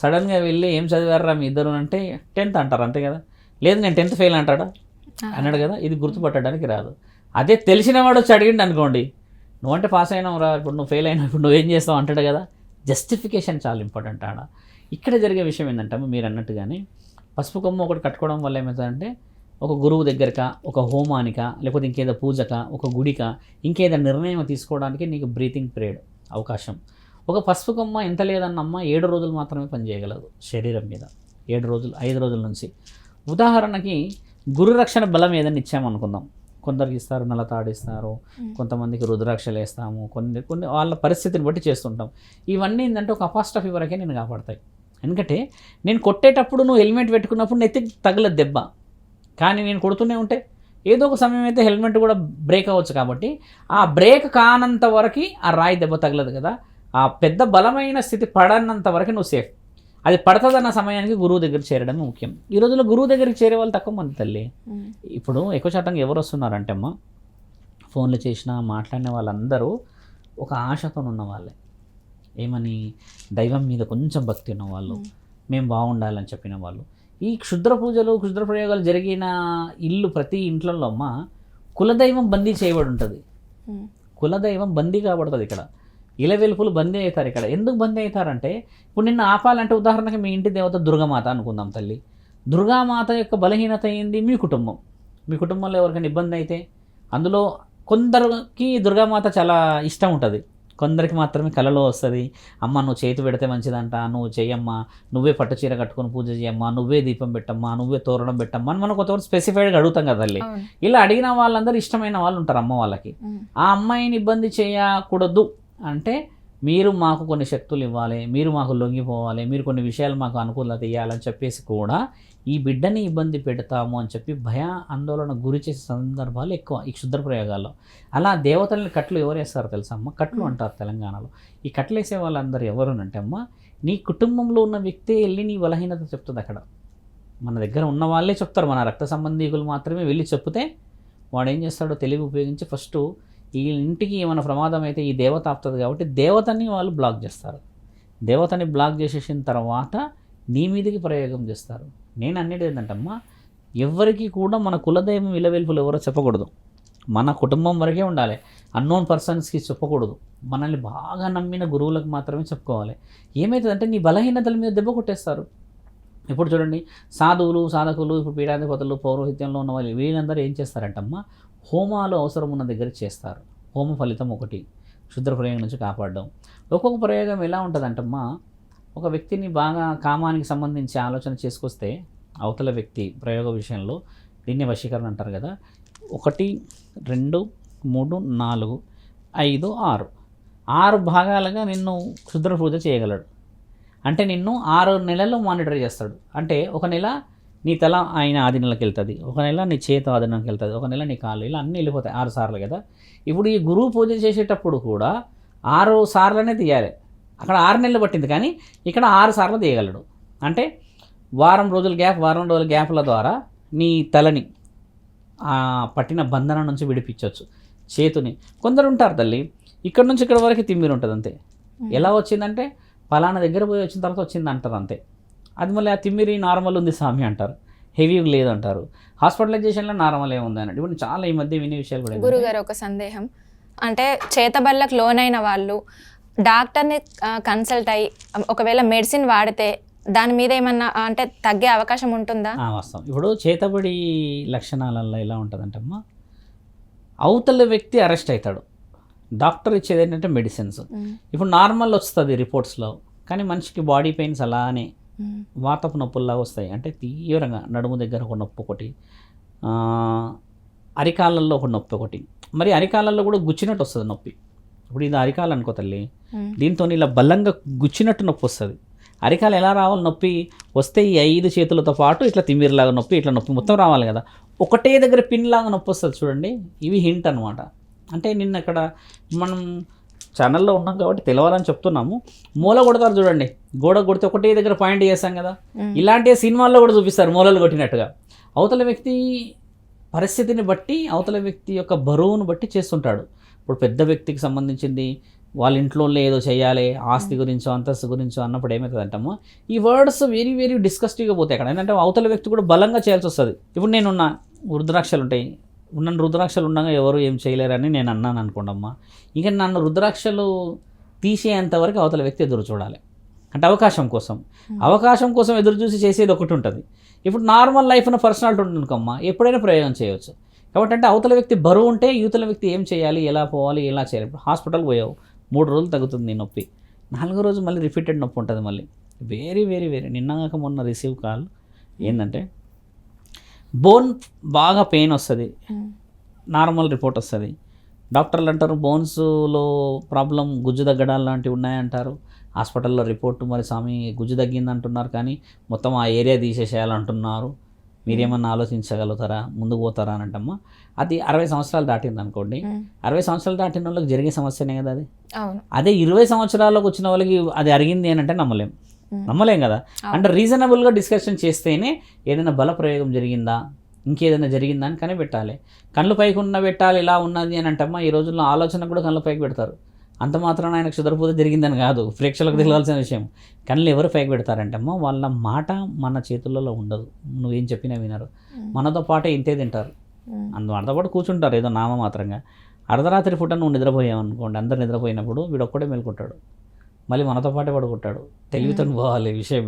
సడన్గా వెళ్ళి ఏం చదివారా మీ ఇద్దరు అంటే 10th అంటారు, అంతే కదా. లేదు నేను 10th ఫెయిల్ అంటాడా, అన్నాడు కదా. ఇది గుర్తుపట్టడానికి రాదు. అదే తెలిసిన వాడు వచ్చి అడిగిండు అనుకోండి, నువ్వంటే పాస్ అయినావు రా, ఇప్పుడు నువ్వు ఫెయిల్ అయినా ఇప్పుడు నువ్వేం చేస్తావు అంటాడు కదా. జస్టిఫికేషన్ చాలా ఇంపార్టెంట్ ఆడ. ఇక్కడ జరిగే విషయం ఏంటంటే మీరు అన్నట్టుగానే పసుపు కొమ్మ ఒకటి కట్టుకోవడం వల్ల ఏమవుతుందంటే ఒక గురువు దగ్గరక, ఒక హోమానిక, లేకపోతే ఇంకేదో పూజక, ఒక గుడిక, ఇంకేదో నిర్ణయం తీసుకోవడానికి నీకు బ్రీతింగ్ పీరియడ్ అవకాశం. ఒక పసుపు కొమ్మ ఎంత లేదన్నమ్మ 7 రోజులు మాత్రమే పనిచేయగలదు శరీరం మీద. 7 రోజులు 5 రోజుల నుంచి. ఉదాహరణకి గురు రక్షణ బలం ఏదైనా ఇచ్చామనుకుందాం, కొందరికి ఇస్తారు నల్లతాడు ఇస్తారు, కొంతమందికి రుద్రాక్షలు వేస్తాము, కొన్ని వాళ్ళ పరిస్థితిని బట్టి చేస్తుంటాం. ఇవన్నీ ఏంటంటే ఒక అపాస్ట్రఫీ వరకే నేను కాపాడతాయి. ఎందుకంటే నేను కొట్టేటప్పుడు నువ్వు హెల్మెట్ పెట్టుకున్నప్పుడు నెత్తికి తగలదు దెబ్బ, కానీ నేను కొడుతూనే ఉంటే ఏదో ఒక సమయం అయితే హెల్మెట్ కూడా బ్రేక్ అవ్వచ్చు. కాబట్టి ఆ బ్రేక్ కానంత వరకు ఆ రాయి దెబ్బ తగలదు కదా. ఆ పెద్ద బలమైన స్థితి పడనంత వరకు నువ్వు సేఫ్. అది పడుతుందన్న సమయానికి గురువు దగ్గర చేరడం ముఖ్యం. ఈ రోజుల్లో గురువు దగ్గరికి చేరే వాళ్ళు తక్కువ మంది తల్లి. ఇప్పుడు ఎక్కువ శాతంగా ఎవరు వస్తున్నారంటే అమ్మ, ఫోన్లు చేసినా మాట్లాడిన వాళ్ళందరూ ఒక ఆశతో ఉన్న వాళ్ళే. ఏమని, దైవం మీద కొంచెం భక్తి ఉన్నవాళ్ళు, మేము బాగుండాలని చెప్పిన వాళ్ళు. ఈ క్షుద్ర పూజలు క్షుద్ర ప్రయోగాలు జరిగిన ఇల్లు ప్రతి ఇంట్లో అమ్మ కులదైవం బందీ చేయబడి ఉంటుంది. కులదైవం బందీ కాబడుతుంది. ఇక్కడ ఇలవెలుపులు బందీ అవుతారు. ఇక్కడ ఎందుకు బందీ అవుతారంటే, ఇప్పుడు నిన్ను ఆపాలంటే ఉదాహరణకి మీ ఇంటి దేవత దుర్గామాత అనుకుందాం తల్లి. దుర్గామాత యొక్క బలహీనత ఏంది, మీ కుటుంబం. మీ కుటుంబంలో ఎవరికైనా ఇబ్బంది అయితే, అందులో కొందరికి దుర్గామాత చాలా ఇష్టం ఉంటుంది, కొందరికి మాత్రమే కళలో వస్తుంది. అమ్మ నువ్వు చేతి పెడితే మంచిదంట, నువ్వు చెయ్యమ్మా, నువ్వే పట్టు చీర కట్టుకొని పూజ చేయమ్మా, నువ్వే దీపం పెట్టమ్మా, నువ్వే తోరణం పెట్టమ్మా అని మనం కొంతవరకు స్పెసిఫైడ్గా అడుగుతాం కదా తల్లి. ఇలా అడిగిన వాళ్ళందరూ ఇష్టమైన వాళ్ళు ఉంటారు అమ్మ వాళ్ళకి. ఆ అమ్మాయిని ఇబ్బంది చేయకూడదు అంటే మీరు మాకు కొన్ని శక్తులు ఇవ్వాలి, మీరు మాకు లొంగిపోవాలి, మీరు కొన్ని విషయాలు మాకు అనుకూలత ఇవ్వాలని చెప్పేసి కూడా ఈ బిడ్డని ఇబ్బంది పెడతాము అని చెప్పి భయ ఆందోళన గురి చేసే సందర్భాలు ఎక్కువ ఈ క్షుద్ర ప్రయోగాల్లో. అలా దేవతల్ని కట్లు ఎవరు వేస్తారో తెలుసా అమ్మ, కట్లు అంటారు తెలంగాణలో. ఈ కట్లు వేసే వాళ్ళందరూ ఎవరునంటే అమ్మ, నీ కుటుంబంలో ఉన్న వ్యక్తే వెళ్ళి నీ బలహీనత చెప్తుంది. అక్కడ మన దగ్గర ఉన్న వాళ్ళే చెప్తారు, మన రక్త సంబంధీకులు మాత్రమే వెళ్ళి చెప్తే వాడు ఏం చేస్తాడో తెలివి ఉపయోగించి ఫస్ట్ ఈ ఇంటికి ఏమైనా ప్రమాదం అయితే ఈ దేవత ఆపుతుంది కాబట్టి దేవతని వాళ్ళు బ్లాక్ చేస్తారు. దేవతని బ్లాక్ చేసేసిన తర్వాత నీ మీదకి ప్రయోగం చేస్తారు. నేను అనేది ఏంటంటమ్మా, ఎవరికి కూడా మన కులదైవం ఇలవెల్పులు ఎవరో చెప్పకూడదు, మన కుటుంబం వరకే ఉండాలి. అన్నోన్ పర్సన్స్కి చెప్పకూడదు, మనల్ని బాగా నమ్మిన గురువులకు మాత్రమే చెప్పుకోవాలి. ఏమవుతుందంటే నీ బలహీనతల మీద దెబ్బ కొట్టేస్తారు. ఇప్పుడు చూడండి, సాధువులు సాధకులు, ఇప్పుడు పీఠాధిపతులు, పౌరోహిత్యంలో ఉన్న వాళ్ళు వీళ్ళందరూ ఏం చేస్తారంటమ్మా, హోమాలు అవసరం ఉన్న దగ్గర చేస్తారు. హోమ ఫలితం ఒకటి, క్షుద్ర ప్రయోగం నుంచి కాపాడడం. ఒక్కొక్క ప్రయోగం ఎలా ఉంటుందంటమ్మా, ఒక వ్యక్తిని బాగా కామానికి సంబంధించి ఆలోచన చేసుకొస్తే అవతల వ్యక్తి ప్రయోగ విషయంలో దీన్ని వశీకరణ అంటారు కదా. 1, 2, 3, 4, 5, 6 భాగాలుగా నిన్ను క్షుద్ర పూజ చేయగలడు. అంటే నిన్ను 6 నెలల్లో మానిటర్ చేస్తాడు. అంటే ఒక నెల నీ తల ఆయన ఆధీనంలోకి వెళ్తుంది, ఒక నెల నీ చేతి ఆధీనంలోకి వెళ్తుంది, ఒక నెల నీ కాళ్ళు, ఇలా అన్నీ వెళ్ళిపోతాయి. 6 సార్లు కదా. ఇప్పుడు ఈ గురువు పూజ చేసేటప్పుడు కూడా 6 సార్లనే తీయాలి. అక్కడ 6 నెలలు పట్టింది, కానీ ఇక్కడ 6 సార్లు తీయగలడు. అంటే వారం రోజుల గ్యాప్ల ద్వారా నీ తలని పట్టిన బంధనం నుంచి విడిపించవచ్చు. చేతుని కొందరు ఉంటారు తల్లి, ఇక్కడ నుంచి ఇక్కడ వరకు తిమ్మిరి ఉంటుంది అంతే. ఎలా వచ్చిందంటే పలానా దగ్గర పోయి వచ్చిన తర్వాత వచ్చింది అంటారు అంతే. అది మళ్ళీ ఆ తిమ్మిరి నార్మల్ ఉంది స్వామి అంటారు, హెవీ లేదంటారు. హాస్పిటలైజేషన్లో నార్మల్ ఏముంది అన్నట్టు ఇప్పుడు చాలా ఈ మధ్య వినే విషయాలు కూడా. గురుగారు ఒక సందేహం, అంటే చేతబళ్ళకు లోనైన వాళ్ళు డాక్టర్ని కన్సల్ట్ అయ్యి ఒకవేళ మెడిసిన్ వాడితే దాని మీద ఏమన్నా అంటే తగ్గే అవకాశం ఉంటుందా? వాస్తవం. ఇప్పుడు చేతబడి లక్షణాలలో ఎలా ఉంటుందంటమ్మా, అవతల వ్యక్తి అరెస్ట్ అవుతాడు, డాక్టర్ ఇచ్చేది ఏంటంటే మెడిసిన్స్. ఇప్పుడు నార్మల్ వస్తుంది రిపోర్ట్స్లో, కానీ మనిషికి బాడీ పెయిన్స్ అలానే వాతపు నొప్పుల్లాగా వస్తాయి. అంటే తీవ్రంగా నడుము దగ్గర ఒక నొప్పి ఒకటి, అరికాళ్ళల్లో ఒక నొప్పి ఒకటి, మరి అరికాళ్ళల్లో కూడా గుచ్చినట్టు వస్తుంది నొప్పి. ఇప్పుడు ఇది అరికాలు అనుకో తల్లి, దీంతో ఇలా బలంగా గుచ్చినట్టు నొప్పి వస్తుంది. అరికాలు ఎలా రావాలి నొప్పి వస్తే ఈ 5 చేతులతో పాటు ఇట్లా తిమ్మిరిలాగా నొప్పి, ఇట్లా నొప్పి మొత్తం రావాలి కదా, ఒకటే దగ్గర పిన్ లాగా నొప్పి వస్తుంది చూడండి. ఇవి హింట్ అనమాట. అంటే నిన్న ఇక్కడ మనం ఛానల్లో ఉన్నాం కాబట్టి తెలవాలని చెప్తున్నాము. మూల కొడతారు చూడండి, గోడ కొడితే ఒకటే దగ్గర పాయింట్ చేస్తాం కదా, ఇలాంటి సినిమాల్లో కూడా చూపిస్తారు మూలలు కొట్టినట్టుగా. అవతల వ్యక్తి పరిస్థితిని బట్టి, అవతల వ్యక్తి యొక్క బరువును బట్టి చేస్తుంటాడు. ఇప్పుడు పెద్ద వ్యక్తికి సంబంధించింది వాళ్ళ ఇంట్లో ఏదో చేయాలి, ఆస్తి గురించో అంతస్తు గురించో అన్నప్పుడు ఏమవుతుంది అంటామో, ఈ వర్డ్స్ వెరీ వెరీ డిస్కస్టివ్గా పోతాయి అక్కడ. ఏంటంటే అవతల వ్యక్తి కూడా బలంగా చేయాల్సి వస్తుంది. ఇప్పుడు నేనున్న రుద్రాక్షలు ఉంటాయి, ఉన్న రుద్రాక్షలు ఉండగా ఎవరు ఏం చేయలేరని నేను అన్నాను అనుకోండమ్మా, ఇక నన్ను రుద్రాక్షలు తీసేంత వరకు అవతల వ్యక్తి ఎదురు చూడాలి. అంటే అవకాశం కోసం ఎదురు చూసి చేసేది ఒకటి ఉంటుంది. ఇప్పుడు నార్మల్ లైఫ్లో పర్సనాలిటీ ఉంటుంది అనుకోమ్మా, ఎప్పుడైనా ప్రయోగం చేయవచ్చు. కాబట్టి అంటే అవతల వ్యక్తి బరువు ఉంటే యువతల వ్యక్తి ఏం చేయాలి, ఎలా పోవాలి, ఎలా చేయాలి. ఇప్పుడు హాస్పిటల్కి పోయావు, 3 రోజులు తగ్గుతుంది నొప్పి, 4వ రోజు మళ్ళీ రిపీటెడ్ నొప్పి ఉంటుంది మళ్ళీ. వెరీ వెరీ వెరీ నిన్నగాక మొన్న రిసీవ్ కాల్ ఏంటంటే, బోన్ బాగా పెయిన్ వస్తుంది, నార్మల్ రిపోర్ట్ వస్తుంది. డాక్టర్లు అంటారు బోన్స్లో ప్రాబ్లం, గుజ్జు తగ్గడాలు లాంటివి ఉన్నాయంటారు. హాస్పిటల్లో రిపోర్టు మరి స్వామి గుజ్జు తగ్గింది అంటున్నారు, కానీ మొత్తం ఆ ఏరియా తీసేసేయాలంటున్నారు. మీరేమన్నా ఆలోచించగలుగుతారా, ముందుకు పోతారా అని అంటమ్మా. అది 60 సంవత్సరాలు దాటింది అనుకోండి, 60 సంవత్సరాలు దాటిన వాళ్ళకి జరిగే సమస్యనే కదా అది. అదే 20 సంవత్సరాలకు వచ్చిన వాళ్ళకి అది అరిగింది అని అంటే నమ్మలేం కదా. అంటే రీజనబుల్గా డిస్కషన్ చేస్తేనే ఏదైనా బల ప్రయోగం జరిగిందా, ఇంకేదైనా జరిగిందా అని కనిపెట్టాలి. కళ్ళు పైకి పెట్టాలి ఇలా ఉన్నది అని అంటమ్మా, ఈ రోజుల్లో ఆలోచన కూడా కళ్ళు పైకి పెడతారు. అంత మాత్రాన ఆయన క్షుద్రపూజ జరిగిందని కాదు, ప్రేక్షకులకు తెలియాల్సిన విషయం. కళ్ళు ఎవరు పైకి పెడతారంటమ్మా, వాళ్ళ మాట మన చేతుల్లో ఉండదు. నువ్వేం చెప్పినా వినరు, మనతో పాటే ఇంతే తింటారు, మనతో పాటు కూర్చుంటారు ఏదో నామమాత్రంగా. అర్ధరాత్రి పూట నువ్వు నిద్రపోయావు అనుకోండి, అందరు నిద్రపోయినప్పుడు వీడు ఒక్కడే మేలుకుంటాడు, మళ్ళీ మనతో పాటే పడుకుంటాడు. తెలివితో పోవాలి విషయం.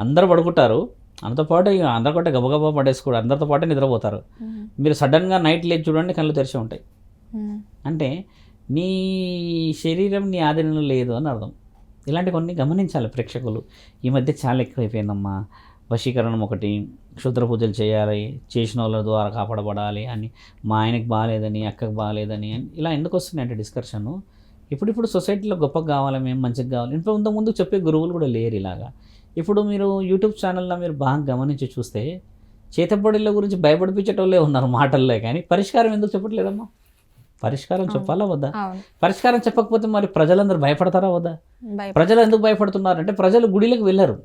అందరూ పడుకుంటారు, మనతో పాటు ఇక అందరితో పాటు గబగబా పడేసుకోడు, అందరితో పాటే నిద్రపోతారు. మీరు సడన్గా నైట్ లేచి చూడండి, కళ్ళు తెరిచి ఉంటాయి. అంటే నీ శరీరం నీ ఆధీనంలో లేదు అని అర్థం. ఇలాంటి కొన్ని గమనించాలి ప్రేక్షకులు. ఈ మధ్య చాలా ఎక్కువైపోయిందమ్మా. వశీకరణం ఒకటి, క్షుద్ర పూజలు చేయాలి, చేసిన వాళ్ళ ద్వారా కాపాడబడాలి అని, మా ఆయనకి బాగాలేదని, అక్కకి బాగాలేదని, ఇలా ఎందుకు వస్తున్నాయి అంటే డిస్కషను. ఇప్పుడు సొసైటీలో గొప్పగా కావాలి, మేము మంచిగా కావాలి. ఇంత ముందు చెప్పే గురువులు కూడా లేరు ఇలాగా. ఇప్పుడు మీరు యూట్యూబ్ ఛానల్లో మీరు బాగా గమనించి చూస్తే చేతబడిల గురించి భయపడిపించేటోళ్ళే ఉన్నారు మాటల్లో, కానీ పరిష్కారం ఎందుకు చెప్పట్లేదమ్మా? పరిష్కారం చెప్పాలా వద్దా? పరిష్కారం చెప్పకపోతే మరి ప్రజలందరూ భయపడతారా వద్దా? ప్రజలు ఎందుకు భయపడుతున్నారు అంటే, ప్రజలు గుడిలకు వెళ్ళరు.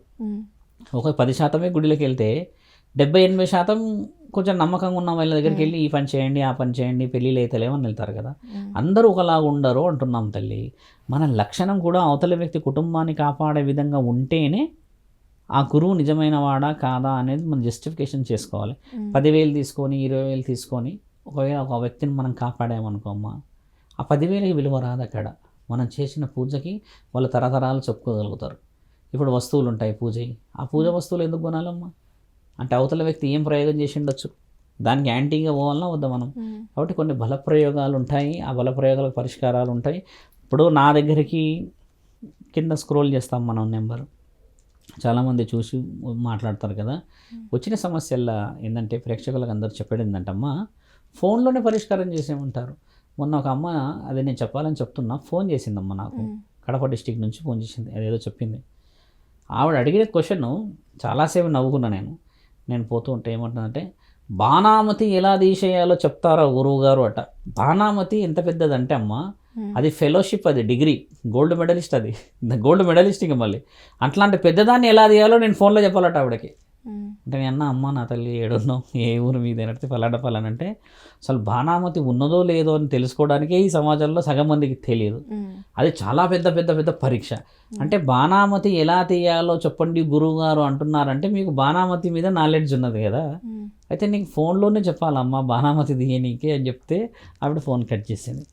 ఒక 10% గుడిలోకి వెళ్తే 70-80% కొంచెం నమ్మకంగా ఉన్న వాళ్ళ దగ్గరికి వెళ్ళి ఈ పని చేయండి, ఆ పని చేయండి, పెళ్ళిళ్ళు అయితేలేమని వెళ్తారు కదా. అందరూ ఒకలాగా ఉండరు అంటున్నాం తల్లి. మన లక్షణం కూడా అవతల వ్యక్తి కుటుంబాన్ని కాపాడే విధంగా ఉంటేనే ఆ గురువు నిజమైన వాడా కాదా అనేది మనం జస్టిఫికేషన్ చేసుకోవాలి. 10,000 తీసుకొని 20,000 తీసుకొని ఒకవేళ ఒక వ్యక్తిని మనం కాపాడామనుకోమ్మా, ఆ 10,000కి విలువ రాదు అక్కడ. మనం చేసిన పూజకి వాళ్ళు తరతరాలు చెప్పుకోగలుగుతారు. ఇప్పుడు వస్తువులు ఉంటాయి పూజకి, ఆ పూజ వస్తువులు ఎందుకు కొనాలమ్మా? అంటే అవతల వ్యక్తి ఏం ప్రయోగం చేసి ఉండొచ్చు, దానికి యాంటీగా పోవాలన్నా వద్దా మనం? కాబట్టి కొన్ని బలప్రయోగాలు ఉంటాయి, ఆ బలప్రయోగాలకు పరిష్కారాలు ఉంటాయి. ఇప్పుడు నా దగ్గరికి కింద స్క్రోల్ చేస్తాం మనం నెంబర్, చాలామంది చూసి మాట్లాడతారు కదా. వచ్చిన సమస్యల్లో ఏంటంటే ప్రేక్షకులకు అందరూ చెప్పేది ఏంటంటమ్మా, ఫోన్లోనే పరిష్కారం చేసేమంటారు. మొన్న ఒక అమ్మ, అది నేను చెప్పాలని చెప్తున్నా, ఫోన్ చేసిందమ్మ నాకు, కడప డిస్టిక్ నుంచి ఫోన్ చేసింది, అదేదో చెప్పింది. ఆవిడ అడిగిన క్వశ్చన్ చాలాసేపు నవ్వుకున్నా నేను పోతూ ఉంటే ఏమంటుందంటే, బాణామతి ఎలా తీసేయాలో చెప్తారా గురువు గారు అట. బాణామతి ఎంత పెద్దదంటే అమ్మ, అది ఫెలోషిప్, అది డిగ్రీ, గోల్డ్ మెడలిస్ట్, అది గోల్డ్ మెడలిస్ట్. ఇంకా మళ్ళీ అట్లాంటి పెద్దదాన్ని ఎలా తీయాలో నేను ఫోన్లో చెప్పాలట ఆవిడకి. అంటే నేను అమ్మ నా తల్లి ఏడున్నావు, ఏ ఊరు మీద ఏనంటే పలానంటే, అసలు బాణామతి ఉన్నదో లేదో అని తెలుసుకోవడానికే ఈ సమాజంలో సగం మందికి తెలియదు. అది చాలా పెద్ద పరీక్ష. అంటే బాణామతి ఎలా తీయాలో చెప్పండి గురువు గారు అంటున్నారంటే, మీకు బాణామతి మీద నాలెడ్జ్ ఉన్నది కదా, అయితే నీకు ఫోన్లోనే చెప్పాలమ్మా బాణామతి తీయనీకే అని చెప్తే ఆవిడ ఫోన్ కట్ చేసింది.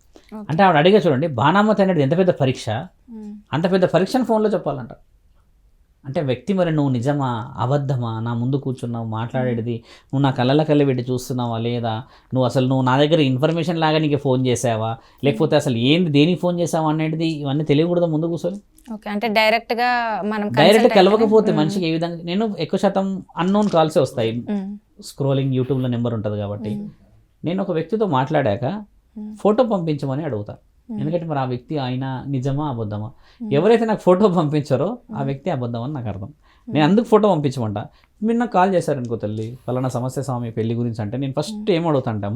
అంటే ఆవిడ అడిగా చూడండి, బాణామతి అనేది ఎంత పెద్ద పరీక్ష, అంత పెద్ద పరీక్షను ఫోన్లో చెప్పాలంట. అంటే వ్యక్తి మరి నువ్వు నిజమా అబద్ధమా, నా ముందు కూర్చున్నావు మాట్లాడేది నువ్వు నా కళ్ళ కళ్ళ పెట్టి చూస్తున్నావా లేదా, నువ్వు నా దగ్గర ఇన్ఫర్మేషన్ లాగా నీకు ఫోన్ చేసావా, లేకపోతే అసలు ఏంది దేనికి ఫోన్ చేసావా అనేది ఇవన్నీ తెలియకూడదు ముందు కూర్చొని. ఓకే, అంటే డైరెక్ట్గా మనం డైరెక్ట్ కలవకపోతే మనిషికి ఏ విధంగా, నేను ఎక్కువ శాతం అన్నోన్ కాల్సే వస్తాయి, స్క్రోలింగ్ యూట్యూబ్లో నెంబర్ ఉంటుంది కాబట్టి నేను ఒక వ్యక్తితో మాట్లాడాక ఫోటో పంపించమని అడుగుతా. ఎందుకంటే మరి ఆ వ్యక్తి ఆయన నిజమా అబద్ధమా, ఎవరైతే నాకు ఫోటో పంపించారో ఆ వ్యక్తి అబద్ధం అని నాకు అర్థం. నేను అందుకు ఫోటో పంపించమంట. మీరు నాకు కాల్ చేశారనుకో తల్లి ఫలానా సమస్య స్వామి పెళ్లి గురించి అంటే నేను ఫస్ట్ ఏం అడుగుతా అంటే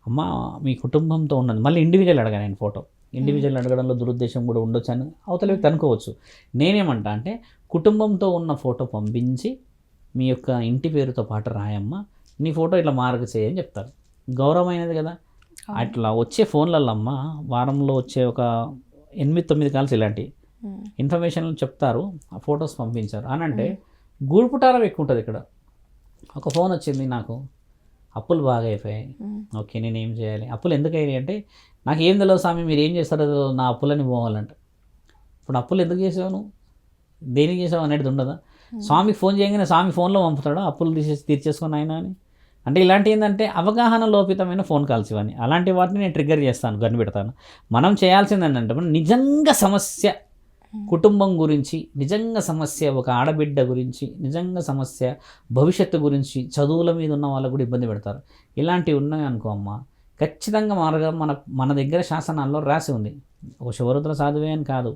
అమ్మ మీ కుటుంబంతో ఉన్నది, మళ్ళీ ఇండివిజువల్ అడగా నేను ఫోటో. ఇండివిజువల్ అడగడంలో దురుద్దేశం కూడా ఉండొచ్చు అని అవతల వ్యక్తి అనుకోవచ్చు. నేనేమంటా అంటే కుటుంబంతో ఉన్న ఫోటో పంపించి మీ యొక్క ఇంటి పేరుతో పాటు రాయమ్మ, నీ ఫోటో ఇట్లా మార్క్ చేయని చెప్తారు. గౌరవమైనది కదా. అట్లా వచ్చే ఫోన్లలో అమ్మ వారంలో వచ్చే ఒక 8-9 కాల్స్ ఇలాంటి ఇన్ఫర్మేషన్లు చెప్తారు, ఆ ఫొటోస్ పంపించారు అని అంటే గూడుపుటారం ఎక్కువ ఉంటుంది ఇక్కడ. ఒక ఫోన్ వచ్చింది నాకు, అప్పులు బాగా అయిపోయాయి, ఓకే నేను ఏం చేయాలి, అప్పులు ఎందుకు అయినాయి అంటే నాకు ఏం తెలియదు స్వామి మీరు ఏం చేస్తారో నా అప్పులని పోవాలంట. ఇప్పుడు అప్పులు ఎందుకు చేసావు నువ్వు, దేనికి చేసావు అనేది ఉండదా. స్వామికి ఫోన్ చేయగానే స్వామి ఫోన్లో పంపుతాడు అప్పులు తీర్చేసుకొని ఆయన అని. అంటే ఇలాంటి ఏంటంటే అవగాహన లోపితమైన ఫోన్ కాల్స్ ఇవన్నీ. అలాంటి వాటిని నేను ట్రిగ్గర్ చేస్తాను, కనిపెడతాను. మనం చేయాల్సింది ఏంటంటే నిజంగా సమస్య కుటుంబం గురించి, నిజంగా సమస్య ఒక ఆడబిడ్డ గురించి, నిజంగా సమస్య భవిష్యత్తు గురించి, చదువుల మీద ఉన్న వాళ్ళకు కూడా ఇబ్బంది పెడతారు. ఇలాంటివి ఉన్నాయి అనుకో అమ్మ, ఖచ్చితంగా మార్గం మన దగ్గర శాసనాల్లో రాసి ఉంది. ఒక శివరుద్ర సాధువే అని కాదు,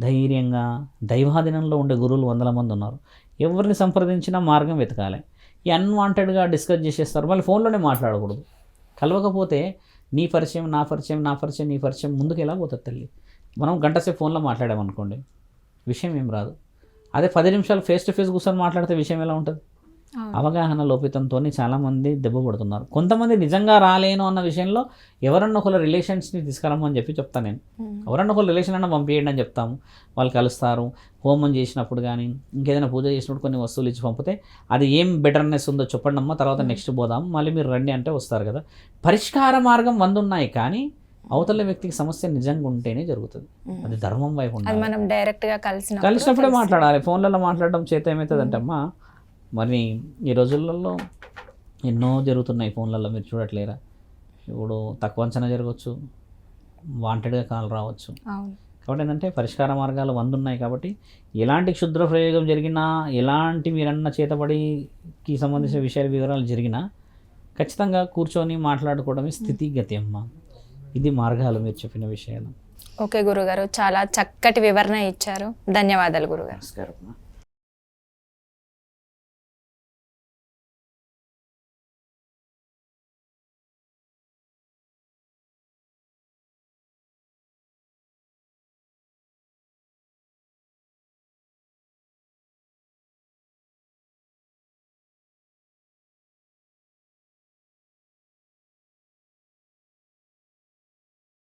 ధైర్యంగా దైవాధీనంలో ఉండే గురువులు 100 మంది ఉన్నారు. ఎవరిని సంప్రదించినా మార్గం వెతకాలి. ఈ అన్వాంటెడ్గా డిస్కస్ చేసేస్తారు, మళ్ళీ ఫోన్లోనే మాట్లాడకూడదు. కలవకపోతే నీ పరిచయం నా పరిచయం నా పరిచయం నీ పరిచయం ముందుకు ఎలా పోతుంది తల్లి. మనం గంట సేపు ఫోన్లో మాట్లాడామనుకోండి విషయం ఏం రాదు. అదే 10 నిమిషాలు ఫేస్ టు ఫేస్ కూర్చొని మాట్లాడితే విషయం ఎలా ఉంటుంది. అవగాహన లోపితంతో చాలామంది దెబ్బ పడుతున్నారు. కొంతమంది నిజంగా రాలేను అన్న విషయంలో ఎవరన్నా ఒకళ్ళ రిలేషన్స్ని తీసుకురమ్మని చెప్తాను నేను. ఎవరన్నా ఒకళ్ళ రిలేషన్ అన్న పంపించండి అని చెప్తాము. వాళ్ళు కలుస్తారు, హోమం చేసినప్పుడు కానీ ఇంకేదైనా పూజ చేసినప్పుడు కొన్ని వస్తువులు ఇచ్చి పంపితే అది ఏం బెటర్నెస్ ఉందో చెప్పండి అమ్మ, తర్వాత నెక్స్ట్ పోదాం, మళ్ళీ మీరు రండి అంటే వస్తారు కదా. పరిష్కార మార్గం 100 ఉన్నాయి, కానీ అవతల వ్యక్తికి సమస్య నిజంగా ఉంటేనే జరుగుతుంది. అది ధర్మం వైపు ఉండాలి. మనం డైరెక్ట్గా కలిసినప్పుడే మాట్లాడాలి. ఫోన్లలో మాట్లాడడం చేత ఏమవుతుందంటే అమ్మ, మరి ఈ రోజులలో ఎన్నో జరుగుతున్నాయి ఫోన్లలో, మీరు చూడట్లేరా. ఇప్పుడు తక్కువ అంచనా జరగవచ్చు, వాంటెడ్గా కాల్ రావచ్చు. కాబట్టి ఏంటంటే పరిష్కార మార్గాలు 100 ఉన్నాయి. కాబట్టి ఎలాంటి క్షుద్ర ప్రయోగం జరిగినా, ఎలాంటి మీరన్న చేతబడికి సంబంధించిన వివరాలు జరిగినా ఖచ్చితంగా కూర్చొని మాట్లాడుకోవడమే స్థితిగతి అమ్మ. ఇది మార్గాలు మీరు చెప్పిన విషయాలు. ఓకే గురుగారు, చాలా చక్కటి వివరణ ఇచ్చారు. ధన్యవాదాలు గురుగారు. నమస్కారం.